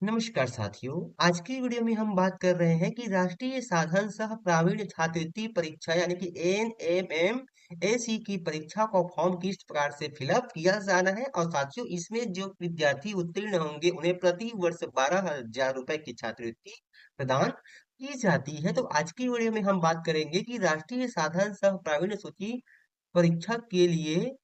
नमस्कार साथियों। आज की वीडियो में हम बात कर रहे हैं कि राष्ट्रीय साधन सह प्रावीण्य छात्रवृत्ति परीक्षा यानी कि NMMAC की परीक्षा का फॉर्म किस प्रकार से फिलअप किया जाना है। और साथियों, इसमें जो विद्यार्थी उत्तीर्ण होंगे उन्हें प्रति वर्ष 12,000 रुपए की छात्रवृत्ति प्रदान की जाती है। तो आज की वीडियो में हम बात करेंगे कि राष्ट्रीय साधन सह प्रावीण्य सूची परीक्षा के लिए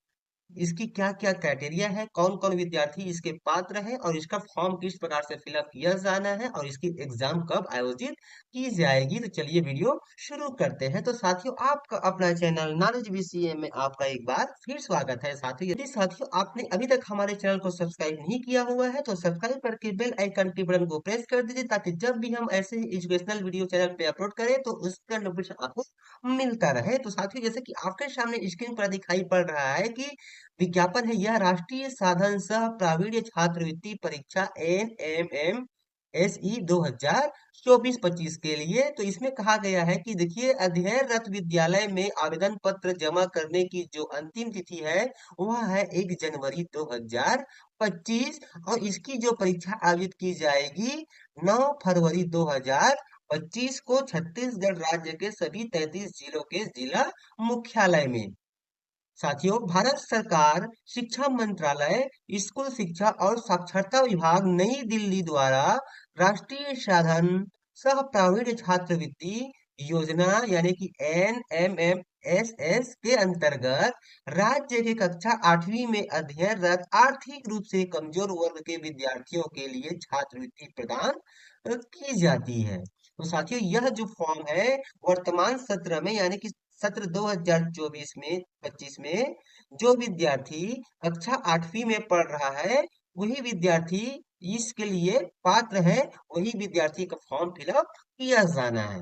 इसकी क्या-क्या क्राइटेरिया है, कौन-कौन विद्यार्थी इसके पात्र है और इसका फॉर्म किस प्रकार से फिलअप किया जाना है और इसकी एग्जाम कब आयोजित की जाएगी। तो चलिए वीडियो शुरू करते हैं। तो साथियों, आपका अपना चैनल नॉलेज बीसीए में आपका एक बार फिर स्वागत है। साथियों आपने अभी तक हमारे चैनल को सब्सक्राइब नहीं किया हुआ है तो सब्सक्राइब करके बेल आइकन के बटन को प्रेस कर दीजिए, ताकि जब भी हम ऐसे एजुकेशनल वीडियो चैनल पे अपलोड करें तो उसका नोटिफिकेशन आपको मिलता रहे। तो साथियों, जैसे कि आपके सामने स्क्रीन पर दिखाई पड़ रहा है कि विज्ञापन है, यह राष्ट्रीय साधन सह प्रावीण्य छात्रवृत्ति परीक्षा NMMSE 2024-25 के लिए। तो इसमें कहा गया है कि देखिए, अध्ययनरत विद्यालय में आवेदन पत्र जमा करने की जो अंतिम तिथि है वह है 1 जनवरी 2025। और इसकी जो परीक्षा आयोजित की जाएगी 9 फरवरी 2025 को छत्तीसगढ़ राज्य के सभी 33 जिलों के जिला मुख्यालय में। साथियों, भारत सरकार शिक्षा मंत्रालय, स्कूल शिक्षा और साक्षरता विभाग नई दिल्ली द्वारा राष्ट्रीय साधन सह प्रावीण्य छात्रवृत्ति योजना यानी कि NMMSS के अंतर्गत राज्य के कक्षा 8वीं में अध्ययनरत आर्थिक रूप से कमजोर वर्ग के विद्यार्थियों के लिए छात्रवृत्ति प्रदान की जाती है। तो साथियों, यह जो फॉर्म है वर्तमान सत्र में यानी कि सत्र 2024 में 25 में जो विद्यार्थी कक्षा 8वीं में पढ़ रहा है वही विद्यार्थी इसके लिए पात्र है, वही विद्यार्थी का फॉर्म फिलअप किया जाना है।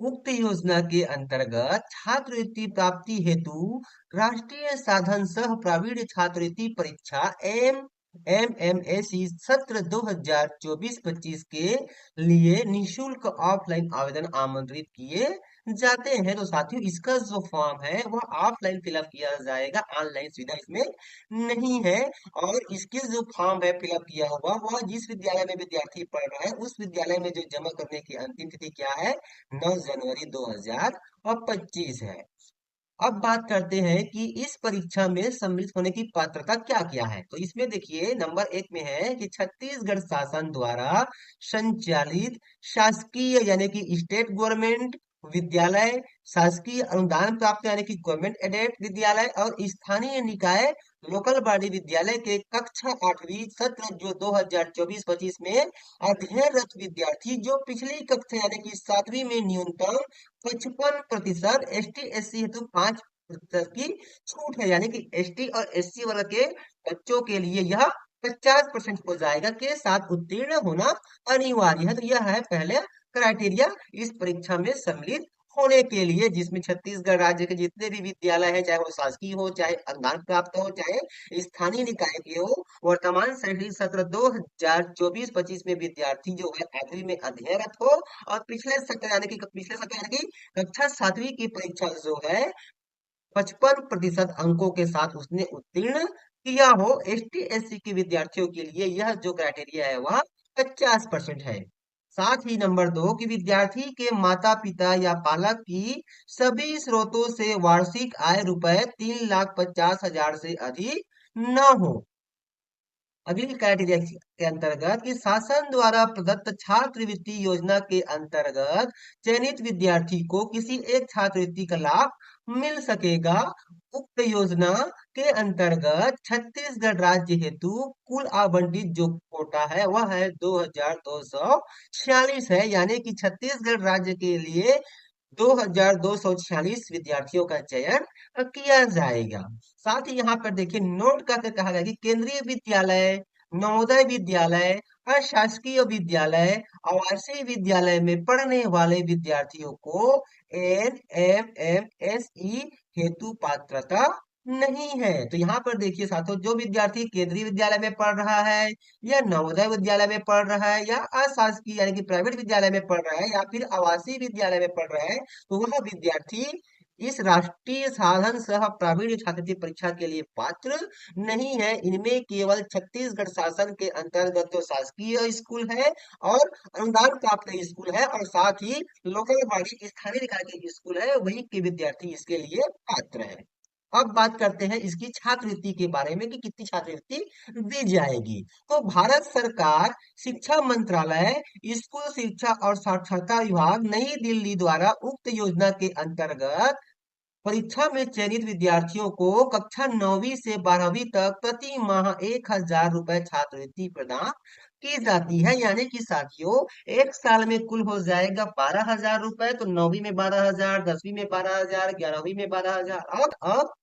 उक्त योजना के अंतर्गत छात्रवृत्ति प्राप्ति हेतु राष्ट्रीय साधन सह प्रावीण्य छात्रवृत्ति परीक्षा MMSE सत्र 2024-25 के लिए निशुल्क ऑफलाइन आवेदन आमंत्रित किए जाते हैं। तो साथियों, इसका जो फॉर्म है वह ऑफलाइन फिलअप किया जाएगा, ऑनलाइन सुविधा इसमें नहीं है। और इसके जो फॉर्म है फिलअप किया हुआ वह जिस विद्यालय में विद्यार्थी पढ़ रहा है उस विद्यालय में जो जमा करने की अंतिम तिथि क्या है, 9 जनवरी 2025 है। अब बात करते हैं कि इस परीक्षा में सम्मिलित होने की पात्रता क्या क्या है। तो इसमें देखिए, नंबर 1 में है कि छत्तीसगढ़ शासन द्वारा संचालित शासकीय यानी कि स्टेट गवर्नमेंट विद्यालय, शासकीय अनुदान प्राप्त यानी कि गवर्नमेंट एडेड विद्यालय और स्थानीय निकाय लोकल बॉडी विद्यालय के कक्षा 8वीं सत्र जो 2024-25 में अध्ययनरत विद्यार्थी जो पिछली कक्षा यानी कि 7वीं में न्यूनतम 55% ST SC हेतु 5% की छूट है, यानी कि ST और SC वर्ग के बच्चों के लिए यह 50% हो जाएगा के साथ उत्तीर्ण होना अनिवार्य है। तो यह है पहले क्राइटेरिया इस परीक्षा में सम्मिलित होने के लिए, जिसमें छत्तीसगढ़ राज्य के जितने भी विद्यालय हैं, चाहे वो शासकीय हो, चाहे अनुदान प्राप्त हो, चाहे स्थानीय निकाय के हो, वर्तमान शैक्षणिक सत्र 2024-25 में विद्यार्थी जो है 8वीं में अध्ययनरत हो और पिछले सत्र यानी कि कक्षा 7वीं की परीक्षा जो है 55% अंकों के साथ उसने उत्तीर्ण किया हो। ST SC के विद्यार्थियों के लिए यह जो क्राइटेरिया है वह 50% है। साथ ही नंबर 2 कि विद्यार्थी के माता पिता या पालक की सभी स्रोतों से वार्षिक आय रुपए 3,50,000 से अधिक न हो। अगली क्राइटेरिया के अंतर्गत कि शासन द्वारा प्रदत्त छात्रवृत्ति योजना के अंतर्गत चयनित विद्यार्थी को किसी एक छात्रवृत्ति का लाभ मिल सकेगा। उक्त योजना के अंतर्गत छत्तीसगढ़ राज्य हेतु कुल आवंटित जो कोटा है वह है 2,246 है, यानी कि छत्तीसगढ़ राज्य के लिए 2,246 विद्यार्थियों का चयन किया जाएगा। साथ ही यहाँ पर देखिए नोट करके कहा गया कि केंद्रीय विद्यालय, नवोदय विद्यालय, अशासकीय विद्यालय, आवासीय विद्यालय में पढ़ने वाले विद्यार्थियों को NMMSE हेतु पात्रता नहीं है। तो यहाँ पर देखिए साथियों, जो विद्यार्थी केंद्रीय विद्यालय में पढ़ रहा है या नवोदय विद्यालय में पढ़ रहा है या अशासकीय यानी कि प्राइवेट विद्यालय में पढ़ रहा है या फिर आवासीय विद्यालय में पढ़ रहा है, तो वह विद्यार्थी इस राष्ट्रीय साधन सह प्रावीण्य छात्रवृत्ति परीक्षा के लिए पात्र नहीं है। इनमें केवल छत्तीसगढ़ शासन के अंतर्गत जो शासकीय स्कूल है और अनुदान प्राप्त स्कूल है और साथ ही लोकल बॉडी स्थानीय निकाय के स्कूल है, वही के विद्यार्थी इसके लिए पात्र है। अब बात करते हैं इसकी छात्रवृत्ति के बारे में कि कितनी छात्रवृत्ति दी जाएगी। तो भारत सरकार शिक्षा मंत्रालय, स्कूल शिक्षा और साक्षरता विभाग, नई दिल्ली द्वारा उक्त योजना के अंतर्गत परीक्षा में चयनित विद्यार्थियों को कक्षा 9वीं से 12वीं तक प्रति माह 1,000 रुपए छात्रवृत्ति प्रदान की जाती है। यानी कि साथियों, एक साल में कुल हो जाएगा 12,000 रुपए। तो 9वीं में 12,000, 10वीं में 12,000, 11वीं में 12,000 और अब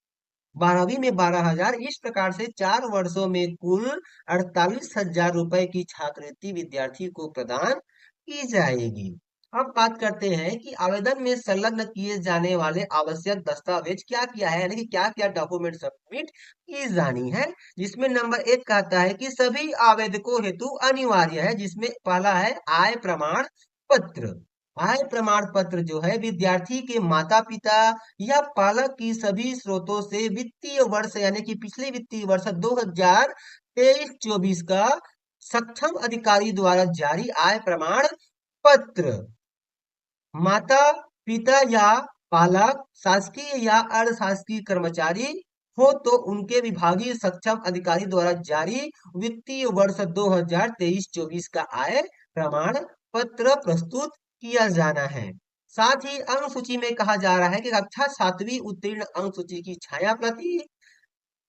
12वीं में 12,000। इस प्रकार से 4 वर्षों में कुल 48,000 रुपए की छात्रवृत्ति विद्यार्थी को प्रदान की जाएगी। अब बात करते हैं कि आवेदन में संलग्न किए जाने वाले आवश्यक दस्तावेज क्या क्या है, यानी कि क्या क्या डॉक्यूमेंट सबमिट की जानी है। जिसमें नंबर 1 कहता है कि सभी आवेदकों हेतु अनिवार्य है, जिसमें पहला है आय प्रमाण पत्र। आय प्रमाण पत्र जो है विद्यार्थी के माता पिता या पालक की सभी स्रोतों से वित्तीय वर्ष यानी कि पिछले वित्तीय वर्ष 2023-24 का सक्षम अधिकारी द्वारा जारी आय प्रमाण पत्र। माता पिता या पालक शासकीय या अर्ध शासकीय कर्मचारी हो तो उनके विभागीय सक्षम अधिकारी द्वारा जारी वित्तीय वर्ष 2023-24 का आय प्रमाण पत्र प्रस्तुत किया जाना है। साथ ही अनुसूची में कहा जा रहा है कि कक्षा 7वीं उत्तीर्ण अनुसूची की छाया प्रति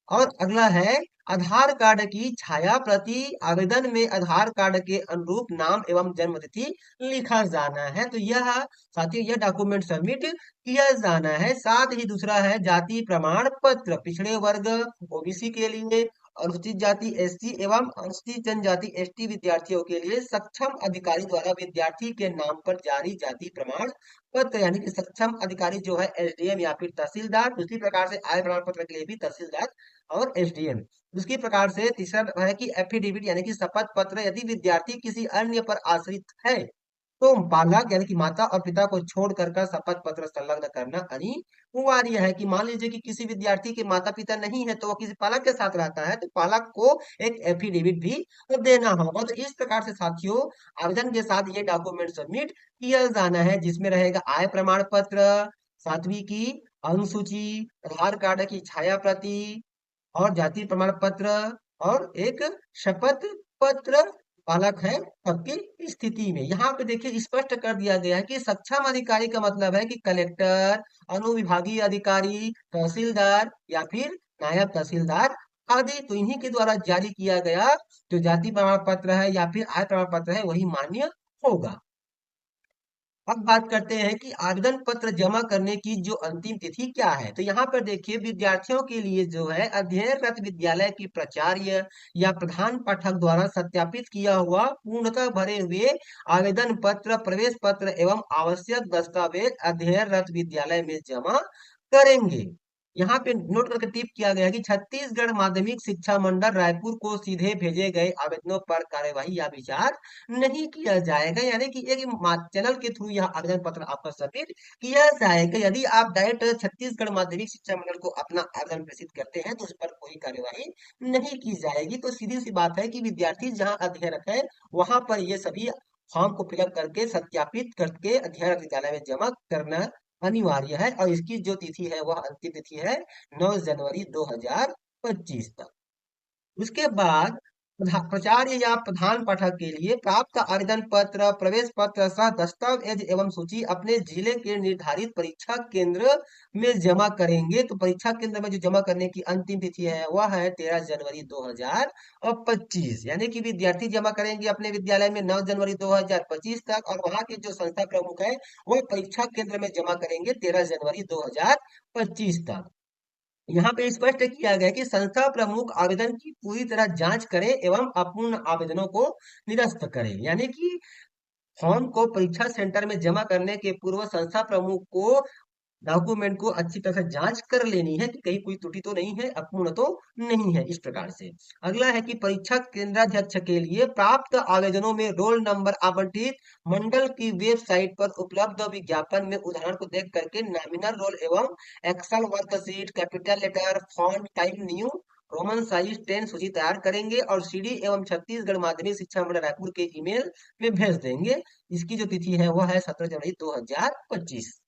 और अगला है आधार कार्ड की छाया प्रति। आवेदन में आधार कार्ड के अनुरूप नाम एवं जन्म तिथि लिखा जाना है। तो यह साथियों यह डॉक्यूमेंट सबमिट किया जाना है। साथ ही दूसरा है जाति प्रमाण पत्र। पिछड़े वर्ग ओबीसी के लिए, अनुसूचित जाति एससी एवं अनुसूचित जनजाति एसटी विद्यार्थियों के लिए सक्षम अधिकारी द्वारा विद्यार्थी के नाम पर जारी जाति प्रमाण पत्र, यानी कि सक्षम अधिकारी जो है एसडीएम या फिर तहसीलदार। उसी प्रकार से आय प्रमाण पत्र के लिए भी तहसीलदार और एसडीएम। उसी प्रकार से तीसरा है कि एफिडेविट यानी कि शपथ पत्र। यदि विद्यार्थी किसी अन्य पर आश्रित है तो बालक यानी कि माता और पिता को छोड़कर का शपथ पत्र संलग्न करना अनिवार्य है। कि मान लीजिए कि किसी विद्यार्थी के माता पिता नहीं है तो वो किसी पालक के साथ रहता है तो पालक को एक एफिडेविट भी देना होगा। तो इस प्रकार से साथियों आवेदन के साथ ये डॉक्यूमेंट सबमिट किया जाना है, जिसमें रहेगा आय प्रमाण पत्र, 7वीं की अनुसूची, आधार कार्ड की छाया प्रति और जाति प्रमाण पत्र और एक शपथ पत्र बालक है सबकी स्थिति में। यहाँ पे देखिए स्पष्ट कर दिया गया है कि सक्षम अधिकारी का मतलब है कि कलेक्टर, अनुविभागीय अधिकारी, तहसीलदार या फिर नायब तहसीलदार आदि। तो इन्हीं के द्वारा जारी किया गया जो जाति प्रमाण पत्र है या फिर आय प्रमाण पत्र है वही मान्य होगा। अब बात करते हैं कि आवेदन पत्र जमा करने की जो अंतिम तिथि क्या है। तो यहाँ पर देखिए विद्यार्थियों के लिए जो है अध्ययनरत विद्यालय की प्राचार्य या प्रधान पाठक द्वारा सत्यापित किया हुआ पूर्णतः भरे हुए आवेदन पत्र, प्रवेश पत्र एवं आवश्यक दस्तावेज अध्ययनरत विद्यालय में जमा करेंगे। यहाँ पे नोट करके टिप किया गया है कि छत्तीसगढ़ माध्यमिक शिक्षा मंडल रायपुर को सीधे भेजे गए आवेदनों पर कार्यवाही या विचार नहीं किया जाएगा। यानी कि एक चैनल के थ्रू यह आवेदन पत्र आपका सबमिट किया जाएगा। यदि आप डायरेक्ट छत्तीसगढ़ माध्यमिक शिक्षा मंडल को अपना आवेदन प्रेषित करते हैं तो उस पर कोई कार्यवाही नहीं की जाएगी। तो सीधी सी बात है कि विद्यार्थी जहाँ अध्ययनरत है वहां पर ये सभी फॉर्म को फिलअप करके सत्यापित करके अध्ययनरत विद्यालय में जमा करना अनिवार्य है। और इसकी जो तिथि है वह अंतिम तिथि है 9 जनवरी 2025 तक। उसके बाद प्राचार्य या प्रधान पाठक के लिए प्राप्त आवेदन पत्र, प्रवेश पत्र सह दस्तावेज एवं सूची अपने जिले के निर्धारित परीक्षा केंद्र में जमा करेंगे। तो परीक्षा केंद्र में जो जमा करने की अंतिम तिथि है वह है 13 जनवरी 2025। यानी कि विद्यार्थी जमा करेंगे अपने विद्यालय में 9 जनवरी 2025 तक और वहां के जो संस्था प्रमुख है वह परीक्षा केंद्र में जमा करेंगे 13 जनवरी 2025 तक। यहाँ पे स्पष्ट किया गया कि संस्था प्रमुख आवेदन की पूरी तरह जांच करें एवं अपूर्ण आवेदनों को निरस्त करें। यानी कि फॉर्म को परीक्षा सेंटर में जमा करने के पूर्व संस्था प्रमुख को डॉक्यूमेंट को अच्छी तरह से जांच कर लेनी है कि कहीं कोई त्रुटि तो नहीं है, अपूर्ण तो नहीं है, इस प्रकार से। अगला है कि परीक्षा केंद्राध्यक्ष के लिए प्राप्त आवेदनों में रोल नंबर आवंटित मंडल की वेबसाइट पर उपलब्ध विज्ञापन में उदाहरण को देख करके नॉमिनल रोल एवं Excel worksheet, capital letter, font type New, Roman size 10 सूची तैयार करेंगे और सीडी एवं छत्तीसगढ़ माध्यमिक शिक्षा मंडल रायपुर के ईमेल में भेज देंगे। इसकी जो तिथि है वह है 17 जनवरी 2025।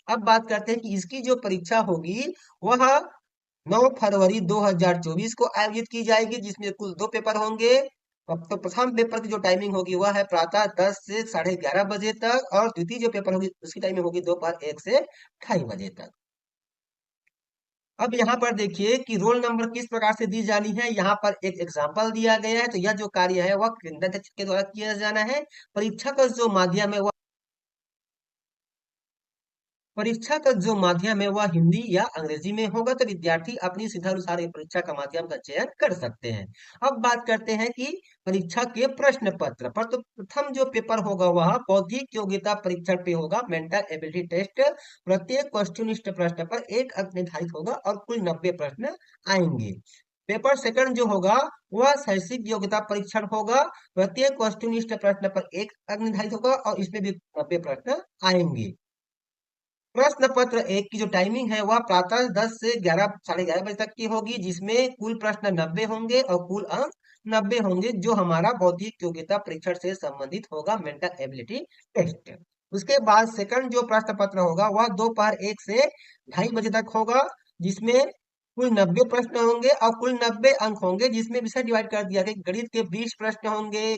अब बात करते हैं कि इसकी जो परीक्षा होगी वह 9 फरवरी 2024 को आयोजित की जाएगी, जिसमें कुल 2 पेपर होंगे। अब तो प्रथम पेपर की जो टाइमिंग होगी वह है प्रातः 10 से 11:30 बजे तक, और द्वितीय जो पेपर होगी उसकी टाइमिंग होगी दोपहर 1 से 2:30 बजे तक। अब यहाँ पर देखिए कि रोल नंबर किस प्रकार से दी जानी है। यहाँ पर एक एग्जाम्पल दिया गया है, तो यह जो कार्य है वह केंद्राध्यक्ष के द्वारा किया जाना है। परीक्षा का जो माध्यम है वह परीक्षा का जो माध्यम है वह हिंदी या अंग्रेजी में होगा, तो विद्यार्थी अपनी सुविधा अनुसार ये परीक्षा का माध्यम का चयन कर सकते हैं। अब बात करते हैं कि परीक्षा के प्रश्न पत्र पर, तो प्रथम जो पेपर होगा वह बौद्धिक योग्यता परीक्षण पे होगा, मेंटल एबिलिटी टेस्ट। प्रत्येक क्वेश्चनिष्ठ प्रश्न पर 1 अंक निर्धारित होगा और कुल 90 प्रश्न आएंगे। पेपर सेकंड जो होगा वह शैक्षिक योग्यता परीक्षण होगा। प्रत्येक वस्तुनिष्ठ प्रश्न पर 1 अंक निर्धारित होगा और इसमें भी 90 प्रश्न आएंगे। प्रश्न पत्र एक की जो टाइमिंग है वह प्रातः 10 से 11 साढ़े 11 बजे तक की होगी, जिसमें कुल प्रश्न 90 होंगे और कुल अंक 90 होंगे, जो हमारा बौद्धिक योग्यता परीक्षण से संबंधित होगा, मेंटल एबिलिटी टेस्ट। उसके बाद सेकंड जो प्रश्न पत्र होगा वह दोपहर 1 से 2:30 बजे तक होगा, जिसमें कुल 90 प्रश्न होंगे और कुल 90 अंक होंगे, जिसमें विषय डिवाइड कर दिया गया। गणित के 20 प्रश्न होंगे,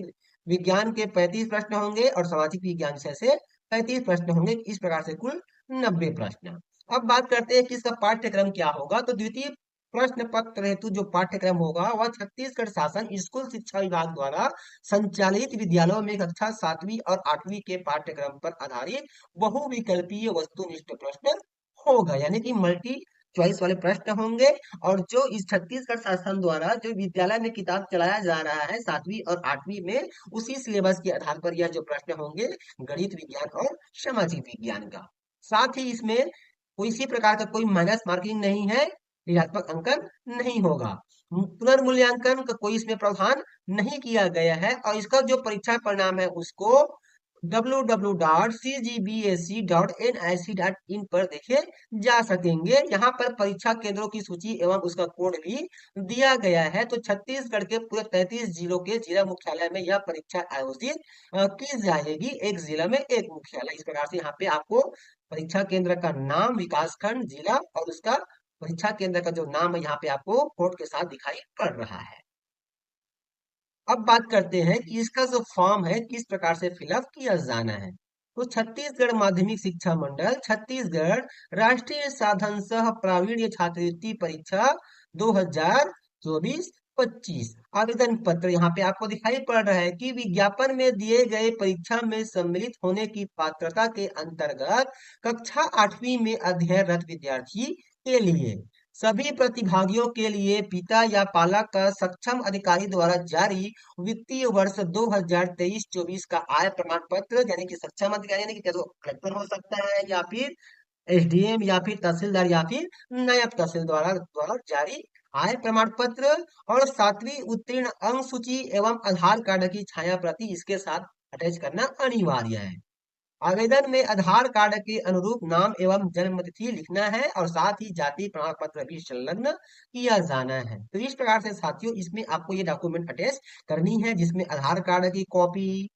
विज्ञान के 35 प्रश्न होंगे और सामाजिक विज्ञान विषय से 35 प्रश्न होंगे। इस प्रकार से कुल 90 प्रश्न। अब बात करते हैं कि इसका पाठ्यक्रम क्या होगा। तो द्वितीय प्रश्न पत्र हेतु जो पाठ्यक्रम होगा वह छत्तीसगढ़ शासन स्कूल शिक्षा विभाग द्वारा संचालित विद्यालयों में कक्षा 7वीं और 8वीं के पाठ्यक्रम पर आधारित बहुविकल्पीय वस्तुनिष्ठ प्रश्न होगा, यानी कि मल्टी चॉइस वाले प्रश्न होंगे। और जो इस छत्तीसगढ़ शासन द्वारा जो विद्यालय में किताब चलाया जा रहा है 7वीं और 8वीं में, उसी सिलेबस के आधार पर यह जो प्रश्न होंगे गणित विज्ञान और सामाजिक विज्ञान का। साथ ही इसमें कोई इसी प्रकार का कोई माइनस मार्किंग नहीं है, ऋणात्मक अंकन नहीं होगा। पुनर्मूल्यांकन का कोई इसमें प्रावधान नहीं किया गया है, और इसका जो परीक्षा परिणाम है उसको www.cgbsc.nic.in पर देखे जा सकेंगे। यहाँ पर परीक्षा केंद्रों की सूची एवं उसका कोड भी दिया गया है। तो छत्तीसगढ़ के पूरे 33 जिलों के जिला मुख्यालय में यह परीक्षा आयोजित की जाएगी, एक जिला में एक मुख्यालय। इस प्रकार से यहाँ पे आपको परीक्षा केंद्र का नाम, विकासखंड, जिला और उसका परीक्षा केंद्र का जो नाम है यहाँ पे आपको कोड के साथ दिखाई पड़ रहा है। अब बात करते हैं कि इसका जो फॉर्म है किस प्रकार से फिलअप किया जाना है। तो छत्तीसगढ़ माध्यमिक शिक्षा मंडल छत्तीसगढ़ राष्ट्रीय साधन सह प्रावीण्य छात्रवृत्ति परीक्षा 2024-25 आवेदन पत्र यहाँ पे आपको दिखाई पड़ रहा है कि विज्ञापन में दिए गए परीक्षा में सम्मिलित होने की पात्रता के अंतर्गत कक्षा 8वीं में अध्ययनरत विद्यार्थी के लिए सभी प्रतिभागियों के लिए पिता या पालक का सक्षम अधिकारी द्वारा जारी वित्तीय वर्ष 2023-24 का आय प्रमाण पत्र, यानी कि सक्षम अधिकारी यानी कि क्या तो कलेक्टर हो सकता है या फिर एसडीएम या फिर तहसीलदार या फिर नायब तहसील द्वारा जारी आय प्रमाण पत्र, और 7वीं उत्तीर्ण अंक सूची एवं आधार कार्ड की छाया प्रति इसके साथ अटैच करना अनिवार्य है। आवेदन में आधार कार्ड के अनुरूप नाम एवं जन्म तिथि लिखना है और साथ ही जाति प्रमाण पत्र भी संलग्न किया जाना है। तो इस प्रकार से साथियों इसमें आपको ये डॉक्यूमेंट अटैच करनी है, जिसमें आधार कार्ड की कॉपी,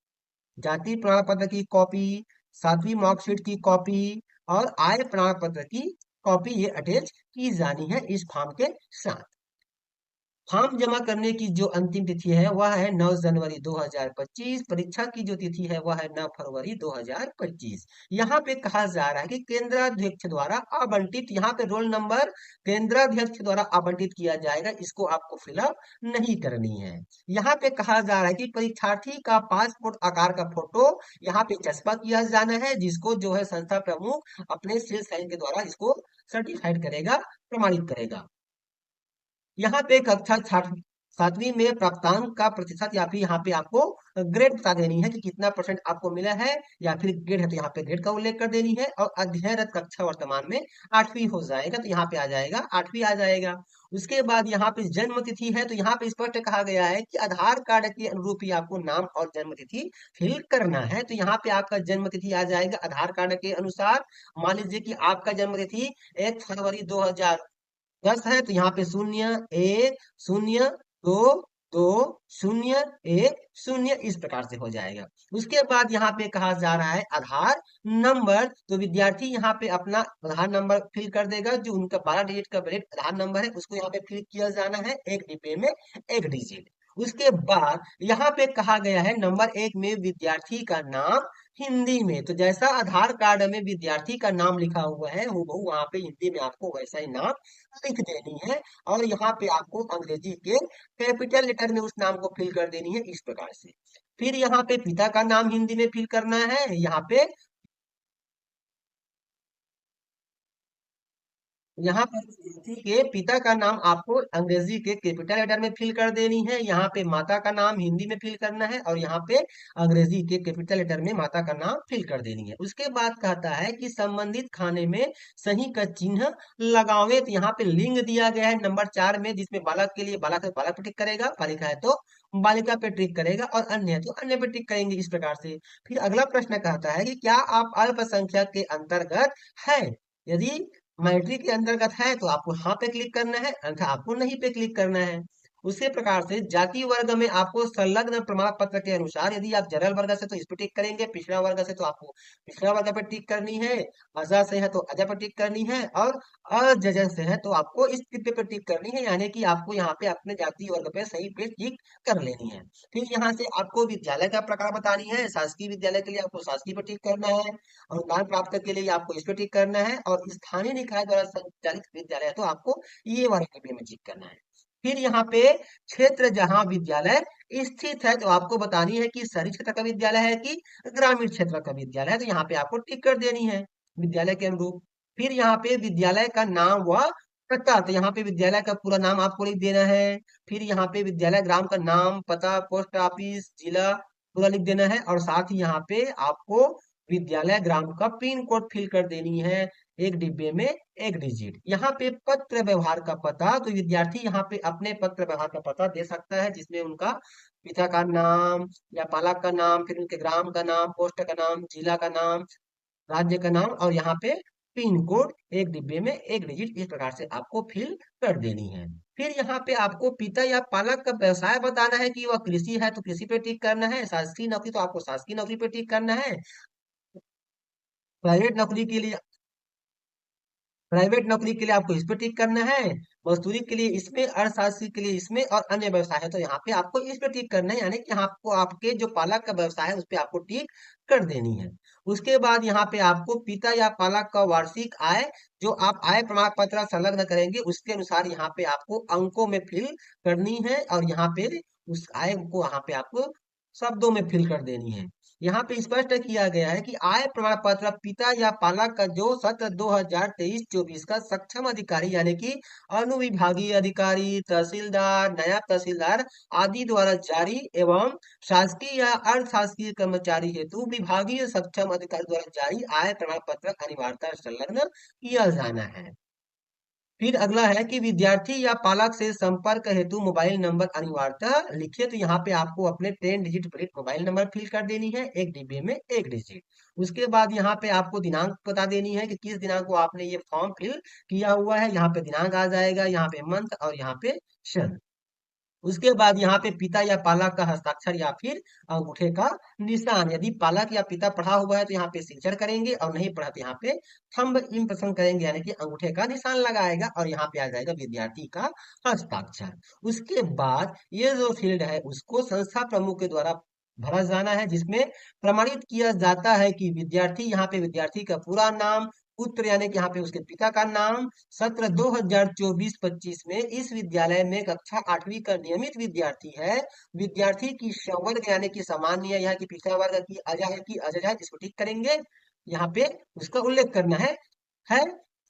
जाति प्रमाण पत्र की कॉपी, 7वीं मार्कशीट की कॉपी और आय प्रमाण पत्र की कॉपी ये अटैच की जानी है इस फॉर्म के साथ। फॉर्म जमा करने की जो अंतिम तिथि है वह है 9 जनवरी 2025। परीक्षा की जो तिथि है वह है 9 फरवरी 2025। यहाँ पे कहा जा रहा है कि केंद्राध्यक्ष द्वारा आवंटित, यहाँ पे रोल नंबर केंद्राध्यक्ष द्वारा आवंटित किया जाएगा, इसको आपको फिलअप नहीं करनी है। यहाँ पे कहा जा रहा है कि परीक्षार्थी का पासपोर्ट आकार का फोटो यहाँ पे चस्पा किया जाना है, जिसको जो है संस्था प्रमुख अपने सील साइन के द्वारा इसको सर्टिफाइड करेगा, प्रमाणित करेगा। यहाँ पे कक्षा सातवीं में प्राप्तांक का प्रतिशत या फिर यहाँ पे आपको ग्रेड बता देनी है कि कितना परसेंट आपको मिला है, या फिर ग्रेड है तो यहाँ पे ग्रेड का उल्लेख कर देनी है। और अध्ययनरत कक्षा वर्तमान में 8वीं हो जाएगा, तो यहाँ पे आ जाएगा 8वीं आ जाएगा। उसके बाद यहाँ पे जन्म तिथि है, तो यहाँ पे स्पष्ट कहा गया है कि आधार कार्ड के अनुरूप ही आपको नाम और जन्म तिथि फिल करना है। तो यहाँ पे आपका जन्म तिथि आ जाएगा आधार कार्ड के अनुसार। मान लीजिए कि आपका जन्म तिथि 1 फरवरी 2010 है, तो यहाँ पे 01022001 इस प्रकार से हो जाएगा। उसके बाद यहाँ पे कहा जा रहा है आधार नंबर, तो विद्यार्थी यहाँ पे अपना आधार नंबर फिल कर देगा, जो उनका 12 डिजिट का वैलिड आधार नंबर है उसको यहाँ पे फिल किया जाना है, एक डिब्बे में एक डिजिट। उसके बाद यहाँ पे कहा गया है नंबर 1 में विद्यार्थी का नाम हिंदी में, तो जैसा आधार कार्ड में विद्यार्थी का नाम लिखा हुआ है हूबहू वहां पे हिंदी में आपको वैसा ही नाम लिख देनी है। और यहाँ पे आपको अंग्रेजी के कैपिटल लेटर में उस नाम को फिल कर देनी है इस प्रकार से। फिर यहाँ पे पिता का नाम हिंदी में फिल करना है, यहाँ पर विद्यार्थी के पिता का नाम आपको अंग्रेजी के कैपिटल लेटर में फिल कर देनी है। यहाँ पे माता का नाम हिंदी में फिल करना है, और यहाँ पे अंग्रेजी के कैपिटल लेटर में माता का नाम फिल कर देनी है। उसके बाद कहता है कि संबंधित खाने में सही का चिन्ह लगावे, तो यहाँ पे लिंग दिया गया है नंबर 4 में, जिसमें बालक के लिए बालक है बालक पे टिक करेगा, बालिका है तो बालिका पे टिक करेगा, और अन्य है तो अन्य पे टिक करेंगे इस प्रकार से। फिर अगला प्रश्न कहता है कि क्या आप अल्पसंख्यक के अंतर्गत है। यदि मैट्रिक के अंतर्गत है तो आपको हाँ पे क्लिक करना है, अन्यथा आपको नहीं पे क्लिक करना है। उसी प्रकार से जाति वर्ग में आपको संलग्न प्रमाण पत्र के अनुसार, यदि आप जनरल वर्ग से तो इस पे टिक करेंगे, पिछड़ा वर्ग से तो आपको पिछड़ा वर्ग पे टिक करनी है, अजा से है तो अजा पे टिक करनी है, और अजज से है तो आपको इस टिक पे टिक करनी है, यानी कि आपको यहाँ पे अपने जाति वर्ग पे सही पे टिक कर लेनी है। फिर यहाँ से आपको विद्यालय का प्रकार बतानी है, शासकीय विद्यालय के लिए आपको शासकीय पे टिक करना है, अनुदान प्राप्त के लिए आपको इस पे टिक करना है, और स्थानीय निकाय द्वारा संचालित विद्यालय है तो आपको ये वाले डिब्बे में टिक करना है। फिर यहाँ पे क्षेत्र जहाँ विद्यालय स्थित है, तो आपको बतानी है कि शहरी क्षेत्र का विद्यालय है कि ग्रामीण क्षेत्र का विद्यालय है, तो यहाँ पे आपको टिक कर देनी है विद्यालय के अनुरूप। फिर यहाँ पे विद्यालय का नाम व पता, तो यहाँ पे विद्यालय का पूरा नाम आपको लिख देना है। फिर यहाँ पे विद्यालय ग्राम का नाम, पता, पोस्ट ऑफिस, जिला पूरा लिख देना है, और साथ ही यहाँ पे आपको विद्यालय ग्राम का पिन कोड फिल कर देनी है, एक डिब्बे में एक डिजिट। यहाँ पे पत्र व्यवहार का पता, तो विद्यार्थी यहाँ पे अपने पत्र व्यवहार का पता दे सकता है, जिसमें उनका पिता का नाम या पालक का नाम, फिर उनके ग्राम का नाम, पोस्ट का नाम, जिला का नाम, राज्य का नाम, और यहाँ पे पिन कोड एक डिब्बे में एक डिजिट इस प्रकार से आपको फिल कर देनी है। फिर यहाँ पे आपको पिता या पालक का व्यवसाय बताना है कि वह कृषि है तो कृषि पे टिक करना है, शासकीय नौकरी तो आपको शासकीय नौकरी पे टिक करना है, प्राइवेट नौकरी के लिए प्राइवेट नौकरी के लिए आपको इस पे टिक करना है, मजदूरी के लिए इसमें, अर्थशास्त्री के लिए इसमें, और अन्य व्यवसाय है तो यहाँ पे आपको इस पे टिक करना है, यानी कि आपको आपके जो पालक का व्यवसाय है उस पे आपको टिक कर देनी है। उसके बाद यहाँ पे आपको पिता या पालक का वार्षिक आय, जो आप आय प्रमाण पत्र संलग्न करेंगे उसके अनुसार यहाँ पे आपको अंकों में फिल करनी है, और यहाँ पे उस आय को यहाँ पे आपको शब्दों में फिल कर देनी है। यहाँ पे स्पष्ट किया गया है कि आय प्रमाण पत्र पिता या पालक का जो सत्र 2023-24 का सक्षम अधिकारी, यानी कि अनुविभागीय अधिकारी, तहसीलदार, नायब तहसीलदार आदि द्वारा जारी एवं शासकीय या अर्ध शासकीय कर्मचारी हेतु विभागीय सक्षम अधिकारी द्वारा जारी आय प्रमाण पत्र अनिवार्यता संलग्न किया जाना है। फिर अगला है कि विद्यार्थी या पालक से संपर्क हेतु मोबाइल नंबर अनिवार्यतः लिखिए, तो यहाँ पे आपको अपने 10 digit valid mobile number fill कर देनी है, एक डिब्बे में एक डिजिट। उसके बाद यहाँ पे आपको दिनांक बता देनी है कि किस दिनांक को आपने ये फॉर्म फिल किया हुआ है, यहाँ पे दिनांक आ जाएगा, यहाँ पे मंथ, और यहाँ पे सन। उसके बाद यहाँ पे पिता या पालक का हस्ताक्षर या फिर अंगूठे का निशान, यदि पालक या पिता पढ़ा हुआ है तो यहाँ पे सिग्नेचर करेंगे, और नहीं पढ़ा तो यहाँ पे थंब इम्प्रेशन करेंगे, यानी कि अंगूठे का निशान लगाएगा, और यहाँ पे आ जाएगा विद्यार्थी का हस्ताक्षर। उसके बाद ये जो फील्ड है उसको संस्था प्रमुख के द्वारा भरा जाना है, जिसमें प्रमाणित किया जाता है कि विद्यार्थी, यहाँ पे विद्यार्थी का पूरा नाम, पुत्र यानी कि यहाँ पे उसके पिता का नाम, सत्र 2024-25 में इस विद्यालय में कक्षा 8वीं का नियमित विद्यार्थी है। विद्यार्थी की संवर्ग यानी कि सामान्य, यहाँ की पिछड़ा वर्ग की अजा है कि अजज है, इसको ठीक करेंगे, यहाँ पे उसका उल्लेख करना है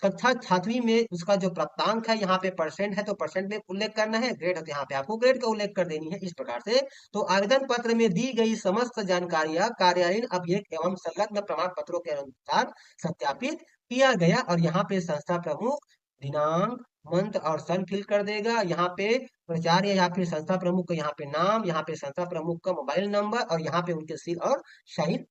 कक्षा छात्रवी में उसका जो प्राप्तांक है, यहाँ पे परसेंट है तो परसेंट में उल्लेख करना है, ग्रेड है तो यहाँ पे आपको ग्रेड का उल्लेख कर देनी है। इस प्रकार से तो आवेदन पत्र में दी गई समस्त जानकारियां कार्यालयीन अभिलेख एवं संलग्न प्रमाण पत्रों के अनुसार सत्यापित किया गया। और यहाँ पे संस्था प्रमुख दिनांक, मंथ और सन फिल कर देगा। यहाँ पे प्राचार्य या फिर संस्था प्रमुख का यहाँ पे नाम, यहाँ पे संस्था प्रमुख का मोबाइल नंबर और यहाँ पे उनके सील और साइन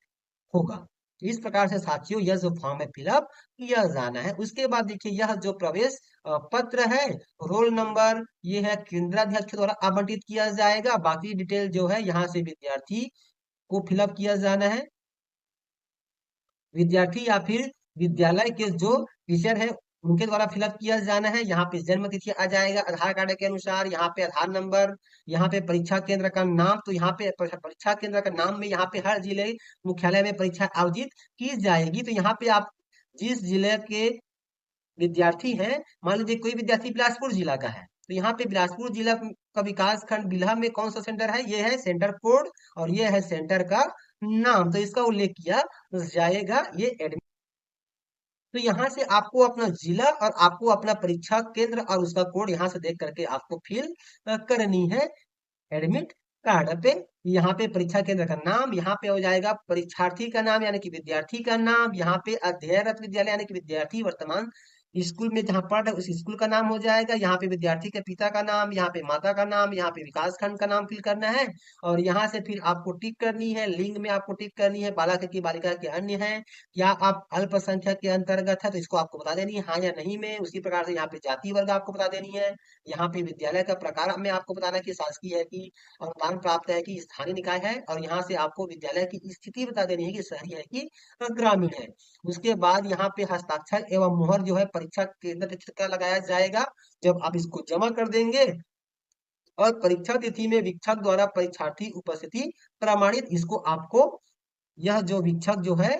होगा। तो इस प्रकार से साथियों यह जो फॉर्म है फिलअप किया जाना है। उसके बाद देखिए यह जो प्रवेश पत्र है, रोल नंबर ये है केंद्राध्यक्ष द्वारा आवंटित किया जाएगा। बाकी डिटेल जो है यहाँ से विद्यार्थी को फिलअप किया जाना है। विद्यार्थी या फिर विद्यालय के जो टीचर है उनके द्वारा फिलअप किया जाना है। यहाँ पे जन्म तिथि आ जाएगा आधार कार्ड के अनुसार, यहाँ पे आधार नंबर, यहाँ पे परीक्षा केंद्र का नाम। तो यहाँ पे परीक्षा केंद्र का नाम में यहाँ पे हर जिले मुख्यालय में परीक्षा आयोजित की जाएगी। तो यहाँ पे आप जिस जिले के विद्यार्थी हैं, मान लीजिए कोई विद्यार्थी बिलासपुर जिला का है, तो यहाँ पे बिलासपुर जिला का विकास खंड बिल्हा में कौन सा सेंटर है, ये है सेंटर कोड और ये है सेंटर का नाम। तो इसका उल्लेख किया जाएगा। ये तो यहाँ से आपको अपना जिला और आपको अपना परीक्षा केंद्र और उसका कोड यहाँ से देख करके आपको फिल करनी है एडमिट कार्ड पे। यहाँ पे परीक्षा केंद्र का नाम, यहाँ पे हो जाएगा परीक्षार्थी का नाम यानी कि विद्यार्थी का नाम, यहाँ पे अध्ययनरत विद्यालय यानी कि विद्यार्थी वर्तमान स्कूल में जहाँ पढ़ रहे उस स्कूल का नाम हो जाएगा। यहाँ पे विद्यार्थी के पिता का नाम, यहाँ पे माता का नाम, यहाँ पे विकास खंड का नाम फिल करना है। और यहाँ से फिर आपको टिक करनी है, लिंग में आपको टिक करनी है, बालक है कि बालिका के अन्य है, या आप अल्पसंख्यक के अंतर्गत है तो इसको आपको बता देनी है हाँ या नहीं में। उसी प्रकार से यहाँ पे जाति वर्ग आपको बता देनी है। यहाँ पे विद्यालय का प्रकार में आपको बताना है कि शासकीय है कि अनुदान प्राप्त है कि स्थानीय निकाय है। और यहाँ से आपको विद्यालय की स्थिति बता देनी है कि शहरी है कि ग्रामीण है। उसके बाद यहाँ पे हस्ताक्षर एवं मुहर जो है परीक्षा केंद्र तिथि का लगाया जाएगा जब आप इसको जमा कर देंगे। और परीक्षा तिथि में वीक्षक द्वारा परीक्षार्थी उपस्थिति प्रमाणित, इसको आपको यह जो वीक्षक जो है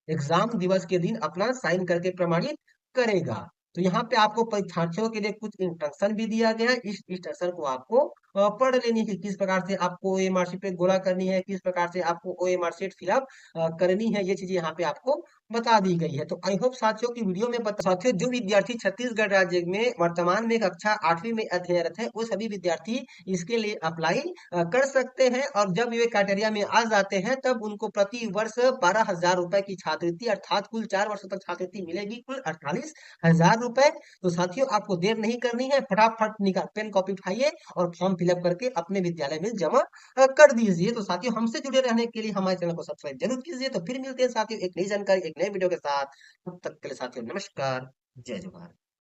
एग्जाम दिवस के दिन अपना साइन करके प्रमाणित करेगा। तो यहाँ पे आपको परीक्षार्थियों के लिए कुछ इंस्ट्रक्शन भी दिया गया है। इस इंस्ट्रक्शन को आपको पढ़ लेनी है कि किस प्रकार से आपको ओएमआर शीट पे गोला करनी है, किस प्रकार से आपको ओएमआर शीट फिलअप करनी है, ये चीजें यहाँ पे आपको बता दी गई है। तो आई होप साथियों की वीडियो में बता। साथियों जो विद्यार्थी छत्तीसगढ़ राज्य में वर्तमान में कक्षा 8वीं में अध्ययनरत है वो सभी विद्यार्थी इसके लिए अप्लाई कर सकते हैं। और जब ये क्राइटेरिया में आ जाते हैं तब उनको प्रति वर्ष 12,000 रुपए की छात्रवृत्ति अर्थात कुल 4 वर्षों तक छात्रवृत्ति मिलेगी, कुल 48,000 रुपए। तो साथियों आपको देर नहीं करनी है, फटाफट निकाल पेन कॉपी उठाइए और फॉर्म फिलअप करके अपने विद्यालय में जमा कर दीजिए। तो साथियों हमसे जुड़े रहने के लिए हमारे चैनल को सब्सक्राइब जरूर कीजिए। तो फिर मिलते हैं साथियों एक नई जानकारी एक नए वीडियो के साथ। तब तक के लिए साथियों नमस्कार, जय जवाहर।